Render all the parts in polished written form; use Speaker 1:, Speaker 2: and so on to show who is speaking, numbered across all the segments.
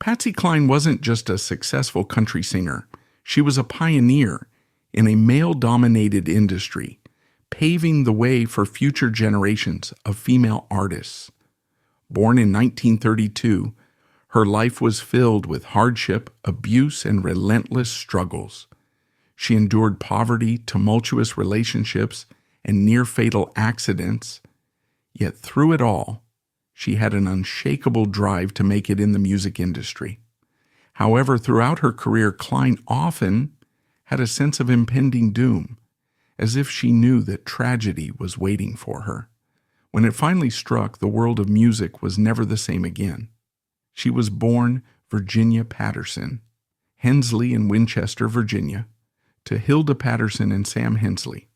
Speaker 1: Patsy Cline wasn't just a successful country singer. She was a pioneer in a male-dominated industry, paving the way for future generations of female artists. Born in 1932, her life was filled with hardship, abuse, and relentless struggles. She endured poverty, tumultuous relationships, and near-fatal accidents. Yet through it all, she had an unshakable drive to make it in the music industry. However, throughout her career, Cline often had a sense of impending doom, as if she knew that tragedy was waiting for her. When it finally struck, the world of music was never the same again. She was born Virginia Patterson, Hensley in Winchester, Virginia, to Hilda Patterson and Sam Hensley.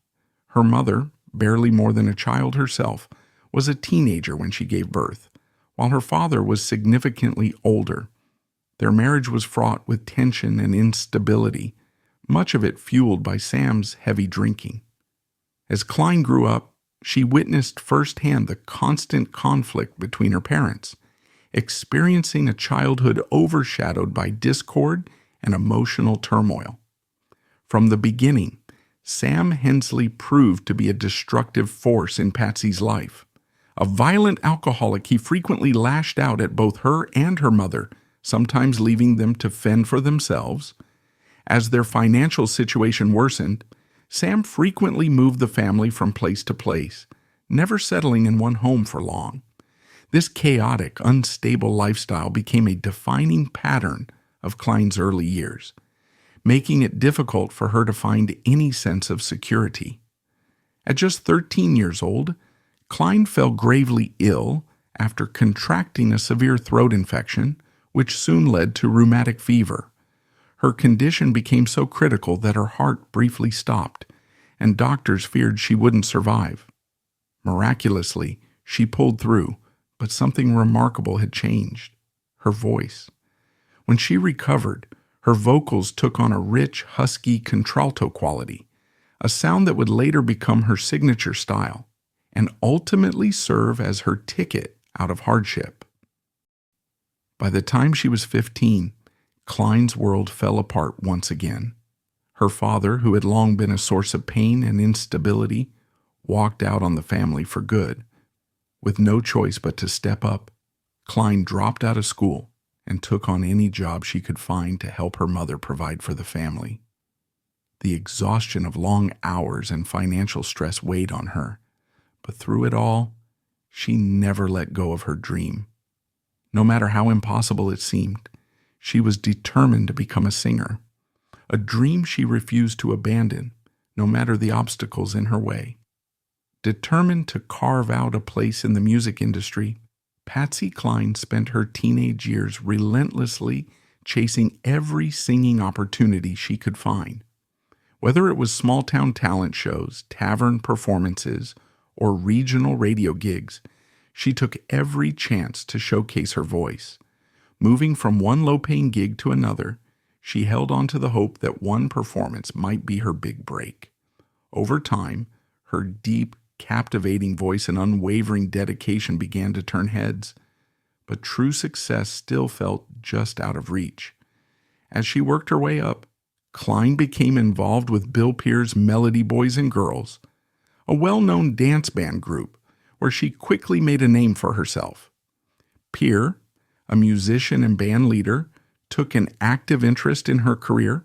Speaker 1: Her mother, barely more than a child herself, was a teenager when she gave birth, while her father was significantly older. Their marriage was fraught with tension and instability, much of it fueled by Sam's heavy drinking. As Cline grew up, she witnessed firsthand the constant conflict between her parents, experiencing a childhood overshadowed by discord and emotional turmoil. From the beginning, Sam Hensley proved to be a destructive force in Patsy's life. A violent alcoholic, he frequently lashed out at both her and her mother, sometimes leaving them to fend for themselves. As their financial situation worsened, Sam frequently moved the family from place to place, never settling in one home for long. This chaotic, unstable lifestyle became a defining pattern of Cline's early years, making it difficult for her to find any sense of security. At just 13 years old, Cline fell gravely ill after contracting a severe throat infection, which soon led to rheumatic fever. Her condition became so critical that her heart briefly stopped, and doctors feared she wouldn't survive. Miraculously, she pulled through, but something remarkable had changed: her voice. When she recovered, her vocals took on a rich, husky contralto quality, a sound that would later become her signature style and ultimately serve as her ticket out of hardship. By the time she was 15, Cline's world fell apart once again. Her father, who had long been a source of pain and instability, walked out on the family for good. With no choice but to step up, Cline dropped out of school and took on any job she could find to help her mother provide for the family. The exhaustion of long hours and financial stress weighed on her, but through it all, she never let go of her dream. No matter how impossible it seemed, she was determined to become a singer, a dream she refused to abandon, no matter the obstacles in her way. Determined to carve out a place in the music industry, Patsy Cline spent her teenage years relentlessly chasing every singing opportunity she could find. Whether it was small-town talent shows, tavern performances, or regional radio gigs, she took every chance to showcase her voice. Moving from one low-paying gig to another, she held on to the hope that one performance might be her big break. Over time, her deep, captivating voice and unwavering dedication began to turn heads, but true success still felt just out of reach. As she worked her way up, Cline became involved with Bill Pear's Melody Boys and Girls, a well-known dance band group where she quickly made a name for herself. Pear, a musician and band leader, took an active interest in her career,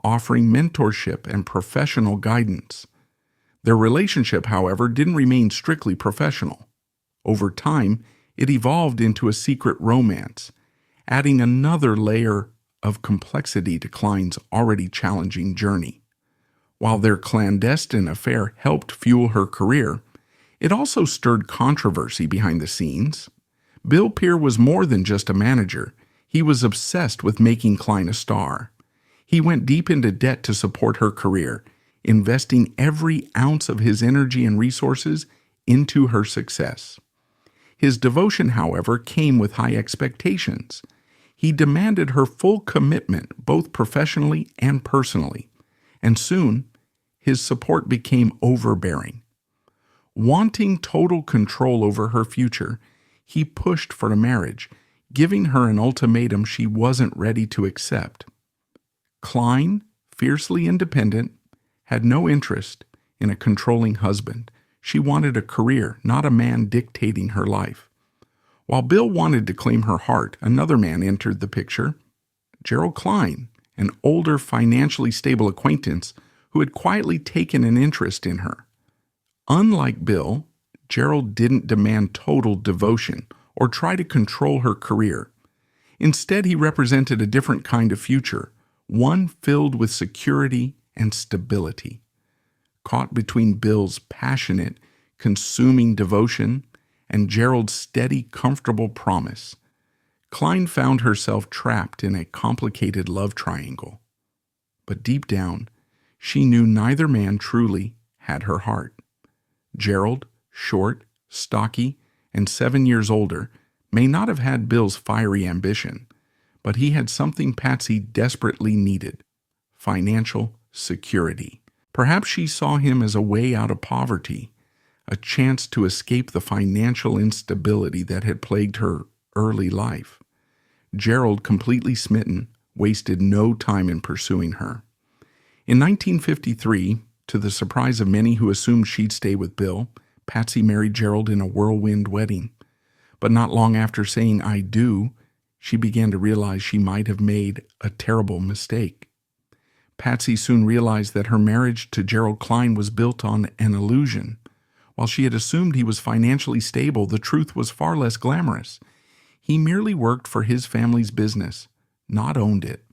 Speaker 1: offering mentorship and professional guidance. Their relationship, however, didn't remain strictly professional. Over time, it evolved into a secret romance, adding another layer of complexity to Cline's already challenging journey. While their clandestine affair helped fuel her career, it also stirred controversy behind the scenes. Bill Pear was more than just a manager. He was obsessed with making Cline a star. He went deep into debt to support her career, investing every ounce of his energy and resources into her success. His devotion, however, came with high expectations. He demanded her full commitment, both professionally and personally, and soon his support became overbearing. Wanting total control over her future, he pushed for a marriage, giving her an ultimatum she wasn't ready to accept. Cline, fiercely independent, had no interest in a controlling husband. She wanted a career, not a man dictating her life. While Bill wanted to claim her heart, another man entered the picture, Gerald Cline, an older, financially stable acquaintance who had quietly taken an interest in her. Unlike Bill, Gerald didn't demand total devotion or try to control her career. Instead, he represented a different kind of future, one filled with security and stability. Caught between Bill's passionate, consuming devotion and Gerald's steady, comfortable promise, Cline found herself trapped in a complicated love triangle. But deep down, she knew neither man truly had her heart. Gerald, short, stocky, and 7 years older, may not have had Bill's fiery ambition, but he had something Patsy desperately needed: financial security. Perhaps she saw him as a way out of poverty, a chance to escape the financial instability that had plagued her early life. Gerald, completely smitten, wasted no time in pursuing her. In 1953, to the surprise of many who assumed she'd stay with Bill, Patsy married Gerald in a whirlwind wedding. But not long after saying "I do," she began to realize she might have made a terrible mistake. Patsy soon realized that her marriage to Gerald Cline was built on an illusion. While she had assumed he was financially stable, the truth was far less glamorous. He merely worked for his family's business, not owned it.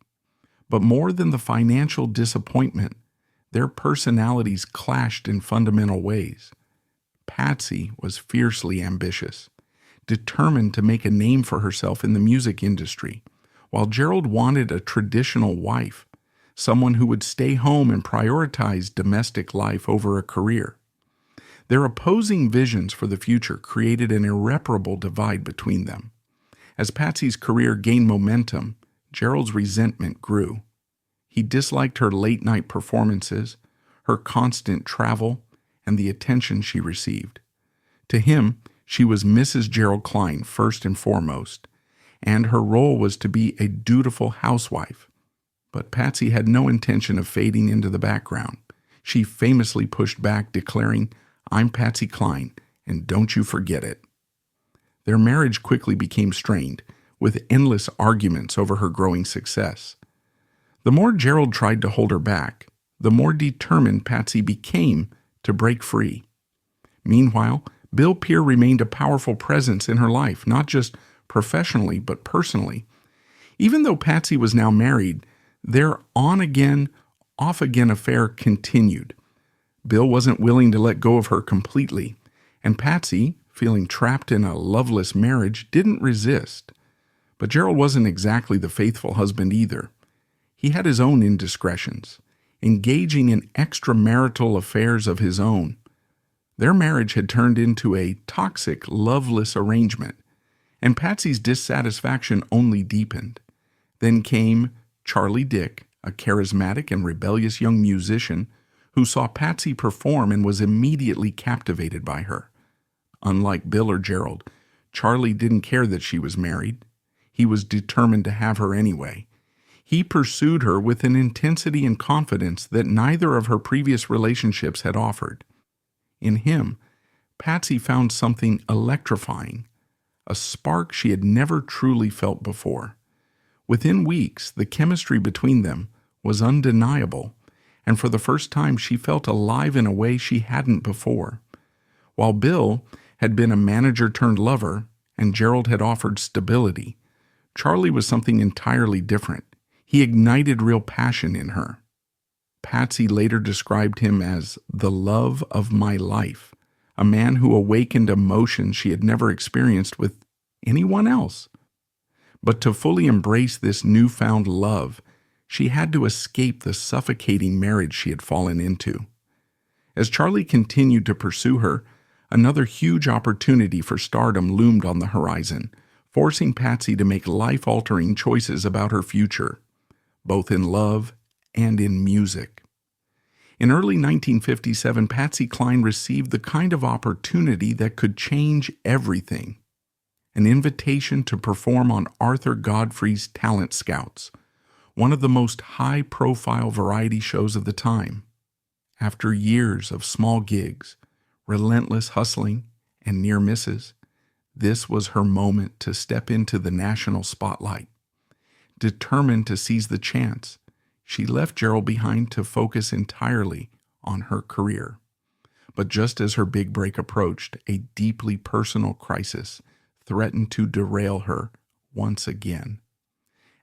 Speaker 1: But more than the financial disappointment, their personalities clashed in fundamental ways. Patsy was fiercely ambitious, determined to make a name for herself in the music industry, while Gerald wanted a traditional wife, someone who would stay home and prioritize domestic life over a career. Their opposing visions for the future created an irreparable divide between them. As Patsy's career gained momentum, Gerald's resentment grew. He disliked her late-night performances, her constant travel, and the attention she received. To him, she was Mrs. Gerald Cline first and foremost, and her role was to be a dutiful housewife. But Patsy had no intention of fading into the background. She famously pushed back, declaring, "I'm Patsy Cline, and don't you forget it." Their marriage quickly became strained, with endless arguments over her growing success. The more Gerald tried to hold her back, the more determined Patsy became to break free. Meanwhile, Bill Peer remained a powerful presence in her life, not just professionally but personally. Even though Patsy was now married, their on-again, off-again affair continued. Bill wasn't willing to let go of her completely, and Patsy, feeling trapped in a loveless marriage, didn't resist. But Gerald wasn't exactly the faithful husband either. He had his own indiscretions, engaging in extramarital affairs of his own. Their marriage had turned into a toxic, loveless arrangement, and Patsy's dissatisfaction only deepened. Then came Charlie Dick, a charismatic and rebellious young musician who saw Patsy perform and was immediately captivated by her. Unlike Bill or Gerald, Charlie didn't care that she was married. He was determined to have her anyway. He pursued her with an intensity and confidence that neither of her previous relationships had offered. In him, Patsy found something electrifying, a spark she had never truly felt before. Within weeks, the chemistry between them was undeniable, and for the first time she felt alive in a way she hadn't before. While Bill had been a manager-turned-lover and Gerald had offered stability, Charlie was something entirely different. He ignited real passion in her. Patsy later described him as the love of my life, a man who awakened emotions she had never experienced with anyone else. But to fully embrace this newfound love, she had to escape the suffocating marriage she had fallen into. As Charlie continued to pursue her, another huge opportunity for stardom loomed on the horizon, forcing Patsy to make life-altering choices about her future, both in love and in music. In early 1957, Patsy Cline received the kind of opportunity that could change everything. an invitation to perform on Arthur Godfrey's Talent Scouts, one of the most high-profile variety shows of the time. After years of small gigs, relentless hustling, and near misses, this was her moment to step into the national spotlight. Determined to seize the chance, she left Gerald behind to focus entirely on her career. But just as her big break approached, a deeply personal crisis threatened to derail her once again.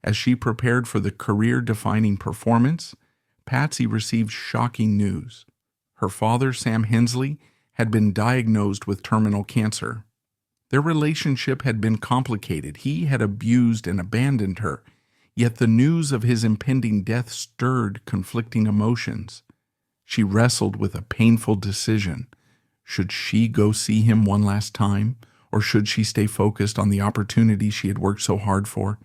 Speaker 1: As she prepared for the career-defining performance, Patsy received shocking news. Her father, Sam Hensley, had been diagnosed with terminal cancer. Their relationship had been complicated. He had abused and abandoned her, yet the news of his impending death stirred conflicting emotions. She wrestled with a painful decision. Should she go see him one last time, or should she stay focused on the opportunity she had worked so hard for?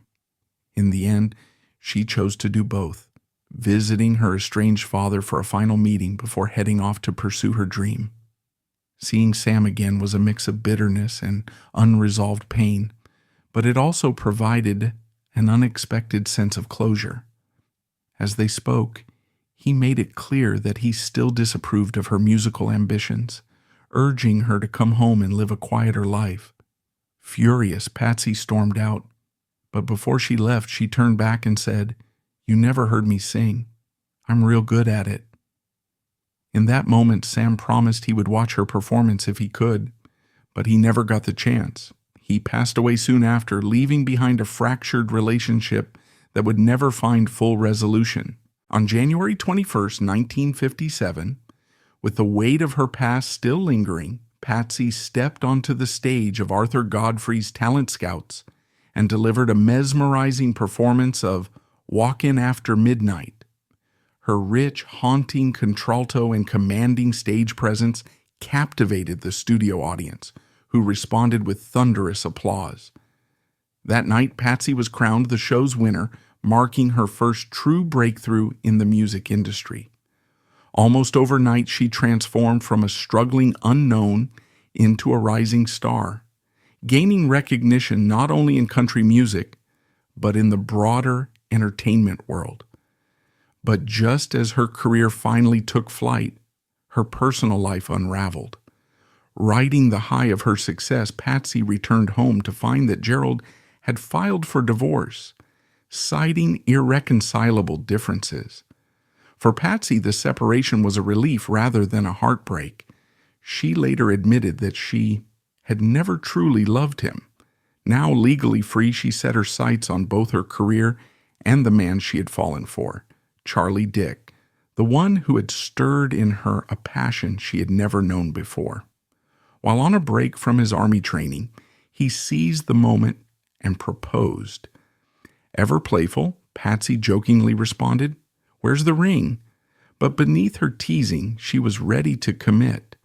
Speaker 1: In the end, she chose to do both, visiting her estranged father for a final meeting before heading off to pursue her dream. Seeing Sam again was a mix of bitterness and unresolved pain, but it also provided an unexpected sense of closure. As they spoke, he made it clear that he still disapproved of her musical ambitions, urging her to come home and live a quieter life. Furious, Patsy stormed out, but before she left, she turned back and said, "You never heard me sing. I'm real good at it." In that moment, Sam promised he would watch her performance if he could, but he never got the chance. He passed away soon after, leaving behind a fractured relationship that would never find full resolution. On January 21st, 1957, with the weight of her past still lingering, Patsy stepped onto the stage of Arthur Godfrey's Talent Scouts and delivered a mesmerizing performance of Walkin After Midnight. Her rich, haunting contralto and commanding stage presence captivated the studio audience, who responded with thunderous applause. That night, Patsy was crowned the show's winner, marking her first true breakthrough in the music industry. Almost overnight, she transformed from a struggling unknown into a rising star, gaining recognition not only in country music, but in the broader entertainment world. But just as her career finally took flight, her personal life unraveled. Riding the high of her success, Patsy returned home to find that Gerald had filed for divorce, citing irreconcilable differences. For Patsy, the separation was a relief rather than a heartbreak. She later admitted that she had never truly loved him. Now legally free, she set her sights on both her career and the man she had fallen for, Charlie Dick, the one who had stirred in her a passion she had never known before. While on a break from his army training, he seized the moment and proposed. Ever playful, Patsy jokingly responded, "Where's the ring?" But beneath her teasing, she was ready to commit.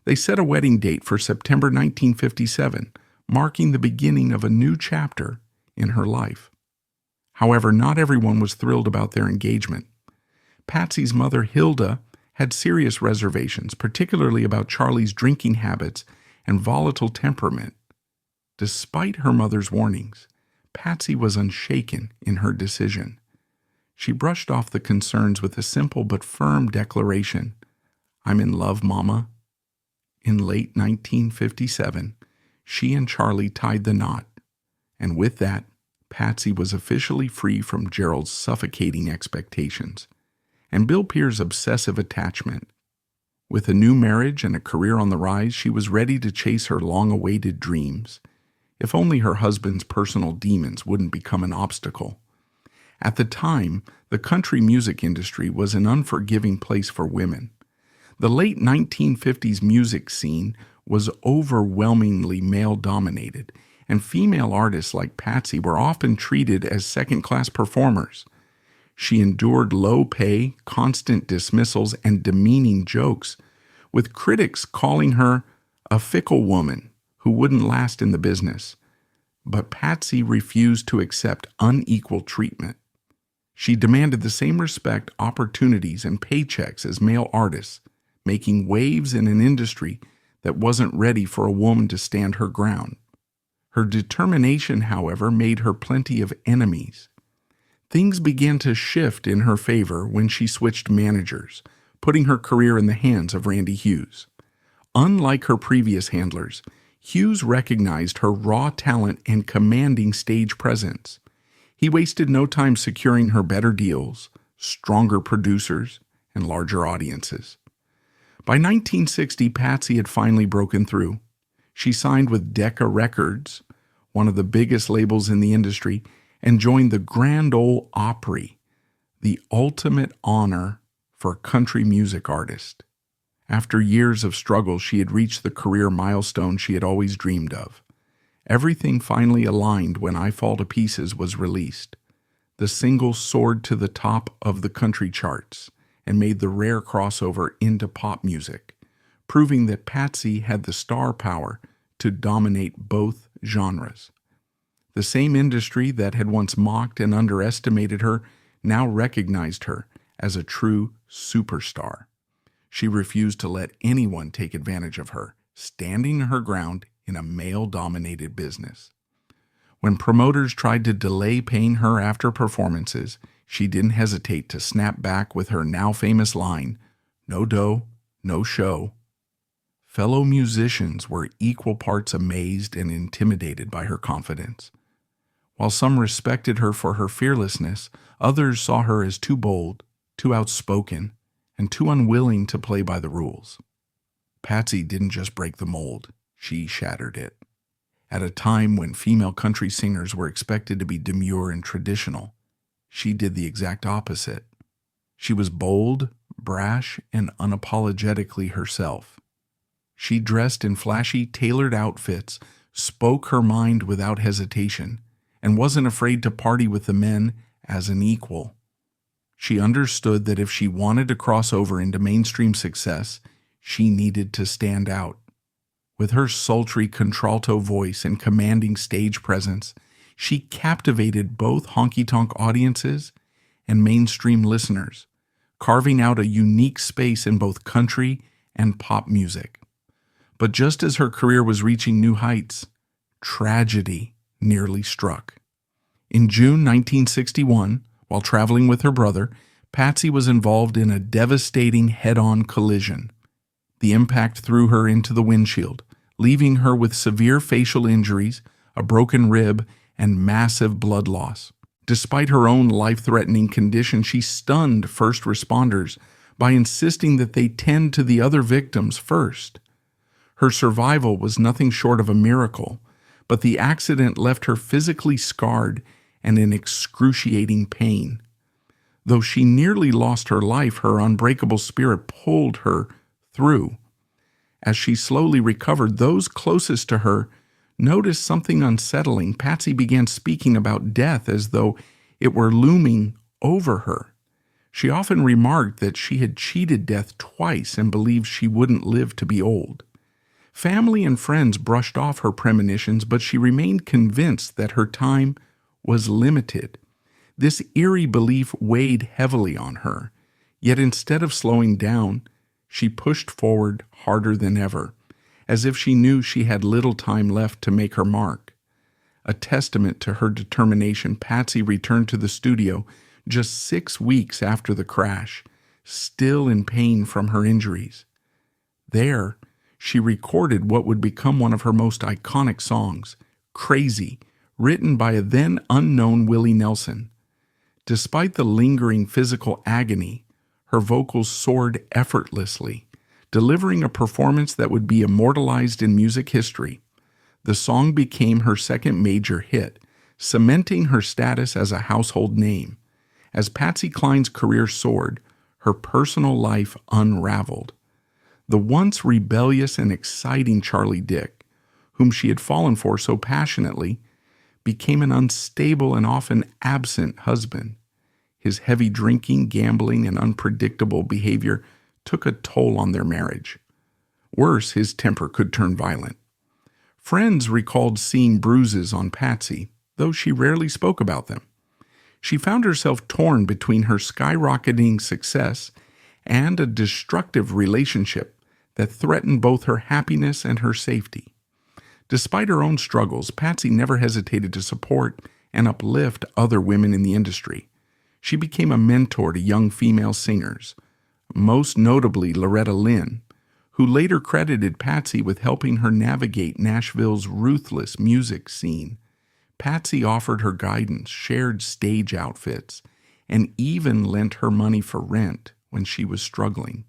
Speaker 1: They set a wedding date for September 1957, marking the beginning of a new chapter in her life. However, not everyone was thrilled about their engagement. Patsy's mother, Hilda, had serious reservations, particularly about Charlie's drinking habits and volatile temperament. Despite her mother's warnings, Patsy was unshaken in her decision. She brushed off the concerns with a simple but firm declaration, "I'm in love, Mama." In late 1957, she and Charlie tied the knot, and with that, Patsy was officially free from Gerald's suffocating expectations and Bill Pear's obsessive attachment. With a new marriage and a career on the rise, she was ready to chase her long-awaited dreams, if only her husband's personal demons wouldn't become an obstacle. At the time, the country music industry was an unforgiving place for women. The late 1950s music scene was overwhelmingly male-dominated, and female artists like Patsy were often treated as second-class performers. She endured low pay, constant dismissals, and demeaning jokes, with critics calling her a fickle woman who wouldn't last in the business. But Patsy refused to accept unequal treatment. She demanded the same respect, opportunities, and paychecks as male artists, making waves in an industry that wasn't ready for a woman to stand her ground. Her determination, however, made her plenty of enemies. Things began to shift in her favor when she switched managers, putting her career in the hands of Randy Hughes. Unlike her previous handlers, Hughes recognized her raw talent and commanding stage presence. He wasted no time securing her better deals, stronger producers, and larger audiences. By 1960, Patsy had finally broken through. She signed with Decca Records, one of the biggest labels in the industry, and joined the Grand Ole Opry, the ultimate honor for a country music artist. After years of struggle, she had reached the career milestone she had always dreamed of. Everything finally aligned when I Fall to Pieces was released. The single soared to the top of the country charts and made the rare crossover into pop music, proving that Patsy had the star power to dominate both genres. The same industry that had once mocked and underestimated her now recognized her as a true superstar. She refused to let anyone take advantage of her, standing her ground in a male-dominated business. When promoters tried to delay paying her after performances, she didn't hesitate to snap back with her now famous line, "No dough, no show." Fellow musicians were equal parts amazed and intimidated by her confidence. While some respected her for her fearlessness, others saw her as too bold, too outspoken, and too unwilling to play by the rules. Patsy didn't just break the mold, she shattered it. At a time when female country singers were expected to be demure and traditional, she did the exact opposite. She was bold, brash, and unapologetically herself. She dressed in flashy, tailored outfits, spoke her mind without hesitation, and wasn't afraid to party with the men as an equal. She understood that if she wanted to cross over into mainstream success, she needed to stand out. With her sultry contralto voice and commanding stage presence, she captivated both honky-tonk audiences and mainstream listeners, carving out a unique space in both country and pop music. But just as her career was reaching new heights, tragedy nearly struck. In June 1961, while traveling with her brother, Patsy was involved in a devastating head-on collision. The impact threw her into the windshield, leaving her with severe facial injuries, a broken rib, and massive blood loss. Despite her own life-threatening condition, she stunned first responders by insisting that they tend to the other victims first. Her survival was nothing short of a miracle, but the accident left her physically scarred and in excruciating pain. Though she nearly lost her life, her unbreakable spirit pulled her through. As she slowly recovered, those closest to her noticed something unsettling. Patsy began speaking about death as though it were looming over her. She often remarked that she had cheated death twice and believed she wouldn't live to be old. Family and friends brushed off her premonitions, but she remained convinced that her time was limited. This eerie belief weighed heavily on her, yet instead of slowing down, she pushed forward harder than ever, as if she knew she had little time left to make her mark. A testament to her determination, Patsy returned to the studio just 6 weeks after the crash, still in pain from her injuries. There, she recorded what would become one of her most iconic songs, "Crazy," written by a then unknown Willie Nelson. Despite the lingering physical agony, her vocals soared effortlessly, delivering a performance that would be immortalized in music history. The song became her second major hit, cementing her status as a household name. As Patsy Cline's career soared, her personal life unraveled. The once rebellious and exciting Charlie Dick, whom she had fallen for so passionately, became an unstable and often absent husband. His heavy drinking, gambling, and unpredictable behavior took a toll on their marriage. Worse, his temper could turn violent. Friends recalled seeing bruises on Patsy, though she rarely spoke about them. She found herself torn between her skyrocketing success and a destructive relationship that threatened both her happiness and her safety. Despite her own struggles, Patsy never hesitated to support and uplift other women in the industry. She became a mentor to young female singers, most notably Loretta Lynn, who later credited Patsy with helping her navigate Nashville's ruthless music scene. Patsy offered her guidance, shared stage outfits, and even lent her money for rent when she was struggling.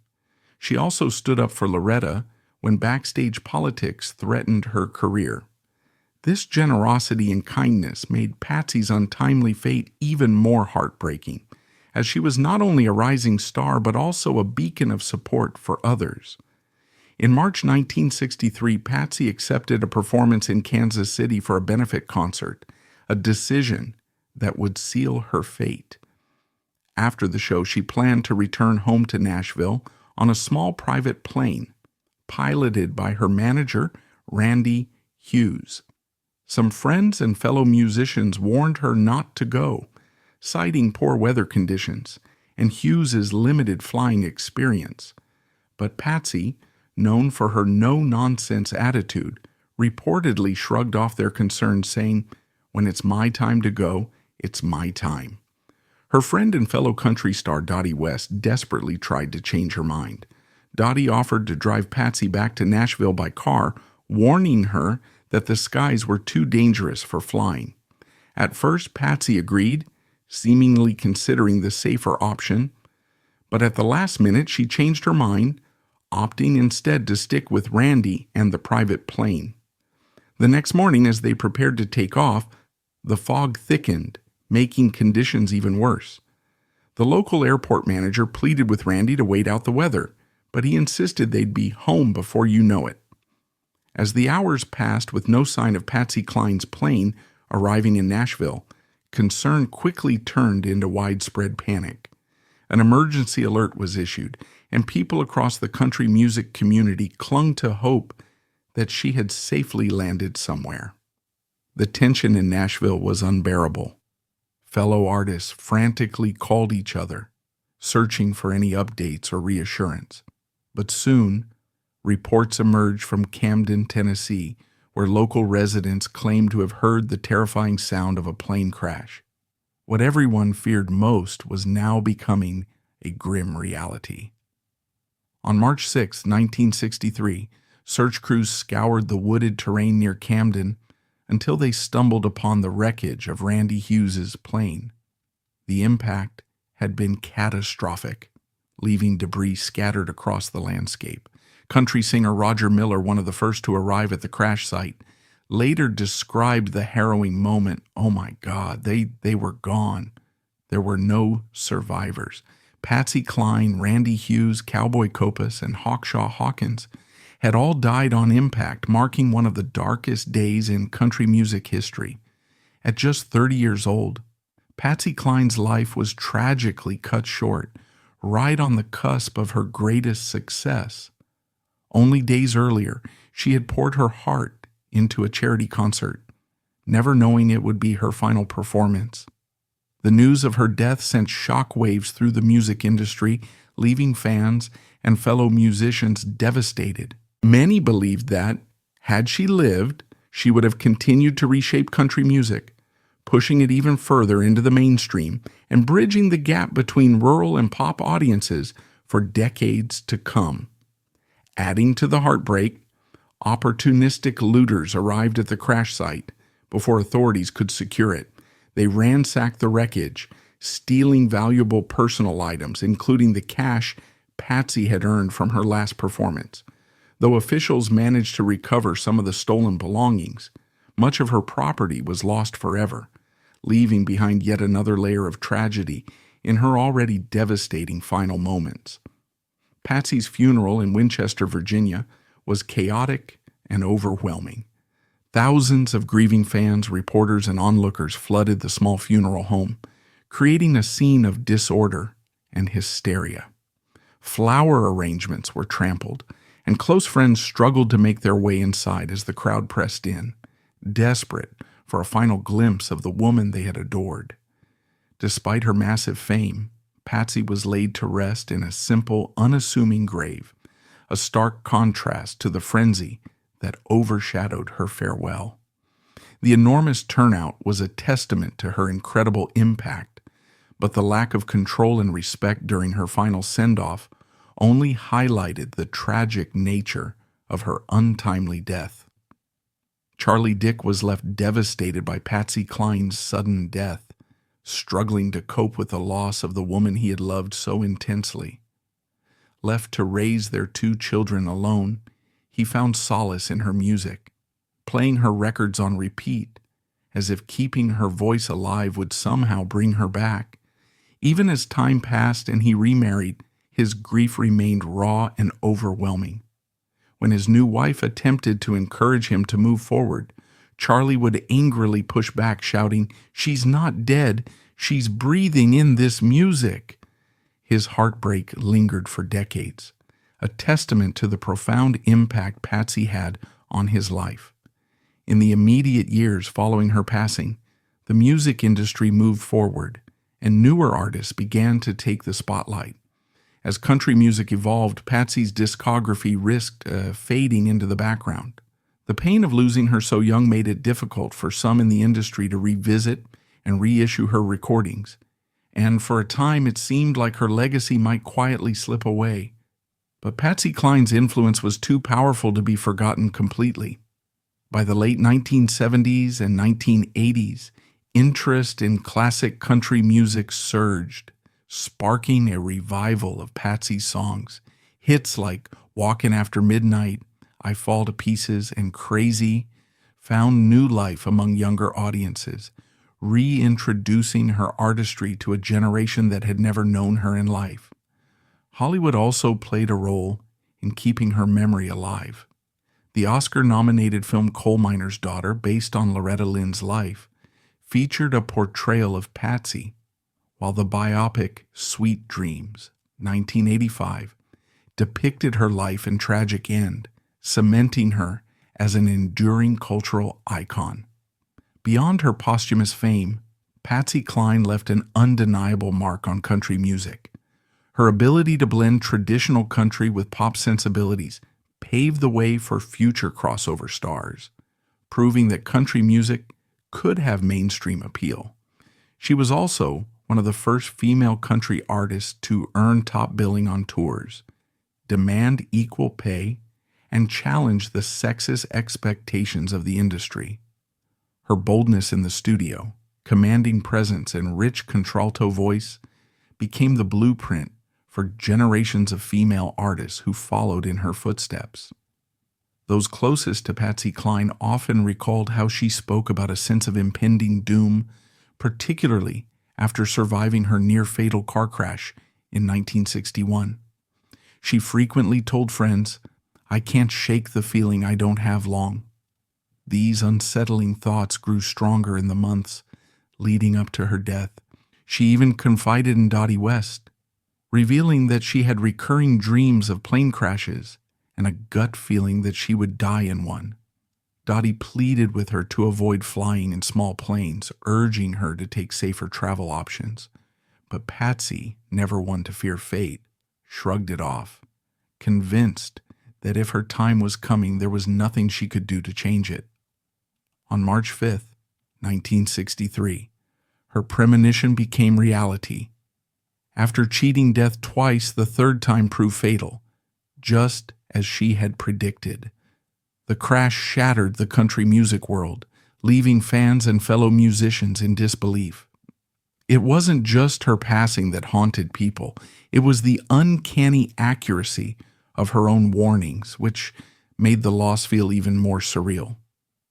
Speaker 1: She also stood up for Loretta when backstage politics threatened her career. This generosity and kindness made Patsy's untimely fate even more heartbreaking, as she was not only a rising star but also a beacon of support for others. In March 1963, Patsy accepted a performance in Kansas City for a benefit concert, a decision that would seal her fate. After the show, she planned to return home to Nashville on a small private plane, piloted by her manager, Randy Hughes. Some friends and fellow musicians warned her not to go, citing poor weather conditions and Hughes's limited flying experience. But Patsy, known for her no-nonsense attitude, reportedly shrugged off their concerns, saying, "When it's my time to go, it's my time." Her friend and fellow country star Dottie West desperately tried to change her mind. Dottie offered to drive Patsy back to Nashville by car, warning her that the skies were too dangerous for flying. At first, Patsy agreed, seemingly considering the safer option, but at the last minute she changed her mind, opting instead to stick with Randy and the private plane. The next morning, as they prepared to take off, the fog thickened, making conditions even worse. The local airport manager pleaded with Randy to wait out the weather, but he insisted they'd be home before you know it. As the hours passed with no sign of Patsy Cline's plane arriving in Nashville, concern quickly turned into widespread panic. An emergency alert was issued, and people across the country music community clung to hope that she had safely landed somewhere. The tension in Nashville was unbearable. Fellow artists frantically called each other, searching for any updates or reassurance. But soon, reports emerged from Camden, Tennessee, where local residents claimed to have heard the terrifying sound of a plane crash. What everyone feared most was now becoming a grim reality. On March 6, 1963, search crews scoured the wooded terrain near Camden until they stumbled upon the wreckage of Randy Hughes's plane. The impact had been catastrophic, leaving debris scattered across the landscape. Country singer Roger Miller, one of the first to arrive at the crash site, later described the harrowing moment. "Oh my God, they were gone. There were no survivors. Patsy Cline, Randy Hughes, Cowboy Copas, and Hawkshaw Hawkins had all died on impact, marking one of the darkest days in country music history. At just 30 years old, Patsy Cline's life was tragically cut short, right on the cusp of her greatest success. Only days earlier, she had poured her heart into a charity concert, never knowing it would be her final performance. The news of her death sent shockwaves through the music industry, leaving fans and fellow musicians devastated. Many believed that, had she lived, she would have continued to reshape country music, pushing it even further into the mainstream and bridging the gap between rural and pop audiences for decades to come. Adding to the heartbreak, opportunistic looters arrived at the crash site before authorities could secure it. They ransacked the wreckage, stealing valuable personal items, including the cash Patsy had earned from her last performance. Though officials managed to recover some of the stolen belongings, much of her property was lost forever, leaving behind yet another layer of tragedy in her already devastating final moments. Patsy's funeral in Winchester, Virginia, was chaotic and overwhelming. Thousands of grieving fans, reporters, and onlookers flooded the small funeral home, creating a scene of disorder and hysteria. Flower arrangements were trampled, and close friends struggled to make their way inside as the crowd pressed in, desperate for a final glimpse of the woman they had adored. Despite her massive fame, Patsy was laid to rest in a simple, unassuming grave, a stark contrast to the frenzy that overshadowed her farewell. The enormous turnout was a testament to her incredible impact, but the lack of control and respect during her final send-off only highlighted the tragic nature of her untimely death. Charlie Dick was left devastated by Patsy Cline's sudden death, struggling to cope with the loss of the woman he had loved so intensely. Left to raise their 2 children alone, he found solace in her music, playing her records on repeat, as if keeping her voice alive would somehow bring her back. Even as time passed and he remarried, his grief remained raw and overwhelming. When his new wife attempted to encourage him to move forward, Charlie would angrily push back, shouting, "She's not dead, she's breathing in this music." His heartbreak lingered for decades, a testament to the profound impact Patsy had on his life. In the immediate years following her passing, the music industry moved forward, and newer artists began to take the spotlight. As country music evolved, Patsy's discography risked fading into the background. The pain of losing her so young made it difficult for some in the industry to revisit and reissue her recordings, and for a time it seemed like her legacy might quietly slip away. But Patsy Cline's influence was too powerful to be forgotten completely. By the late 1970s and 1980s, interest in classic country music surged, sparking a revival of Patsy's songs. Hits like Walkin After Midnight, I Fall to Pieces, and Crazy found new life among younger audiences, reintroducing her artistry to a generation that had never known her in life. Hollywood also played a role in keeping her memory alive. The Oscar-nominated film Coal Miner's Daughter, based on Loretta Lynn's life, featured a portrayal of Patsy, while the biopic Sweet Dreams, 1985, depicted her life and tragic end, cementing her as an enduring cultural icon. Beyond her posthumous fame, Patsy Cline left an undeniable mark on country music. Her ability to blend traditional country with pop sensibilities paved the way for future crossover stars, proving that country music could have mainstream appeal. She was also one of the first female country artists to earn top billing on tours, demand equal pay, and challenge the sexist expectations of the industry. Her boldness in the studio, commanding presence, and rich contralto voice became the blueprint for generations of female artists who followed in her footsteps. Those closest to Patsy Cline often recalled how she spoke about a sense of impending doom, particularly after surviving her near-fatal car crash in 1961. She frequently told friends, "I can't shake the feeling I don't have long." These unsettling thoughts grew stronger in the months leading up to her death. She even confided in Dottie West, revealing that she had recurring dreams of plane crashes and a gut feeling that she would die in one. Dottie pleaded with her to avoid flying in small planes, urging her to take safer travel options. But Patsy, never one to fear fate, shrugged it off, convinced that if her time was coming, there was nothing she could do to change it. On March 5th, 1963, her premonition became reality. After cheating death twice, the third time proved fatal, just as she had predicted. The crash shattered the country music world, leaving fans and fellow musicians in disbelief. It wasn't just her passing that haunted people. It was the uncanny accuracy of her own warnings, which made the loss feel even more surreal.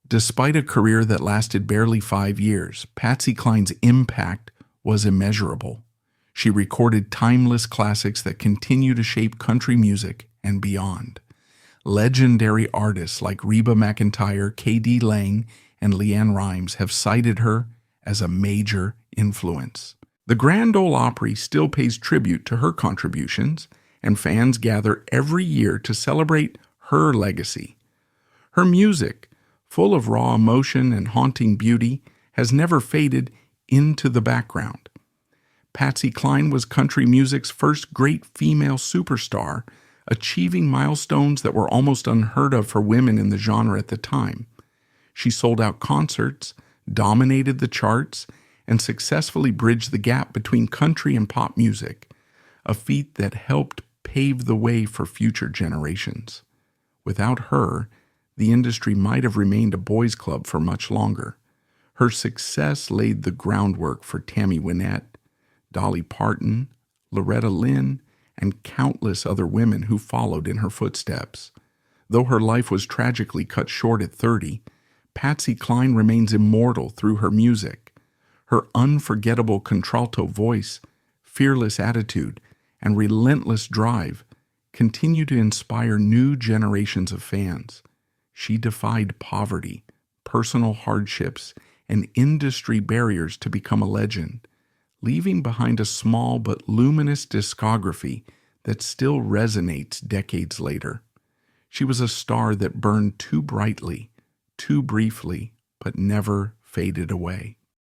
Speaker 1: Despite a career that lasted barely 5 years, Patsy Cline's impact was immeasurable. She recorded timeless classics that continue to shape country music and beyond. Legendary artists like Reba McEntire, K.D. Lang, and Leanne Rimes have cited her as a major influence. The Grand Ole Opry still pays tribute to her contributions, and fans gather every year to celebrate her legacy. Her music, full of raw emotion and haunting beauty, has never faded into the background. Patsy Cline was country music's first great female superstar, achieving milestones that were almost unheard of for women in the genre at the time. She sold out concerts, dominated the charts, and successfully bridged the gap between country and pop music, a feat that helped pave the way for future generations. Without her, the industry might have remained a boys' club for much longer. Her success laid the groundwork for Tammy Wynette, Dolly Parton, Loretta Lynn, and countless other women who followed in her footsteps. Though her life was tragically cut short at 30, Patsy Cline remains immortal through her music. Her unforgettable contralto voice, fearless attitude, and relentless drive continue to inspire new generations of fans. She defied poverty, personal hardships, and industry barriers to become a legend, leaving behind a small but luminous discography that still resonates decades later. She was a star that burned too brightly, too briefly, but never faded away.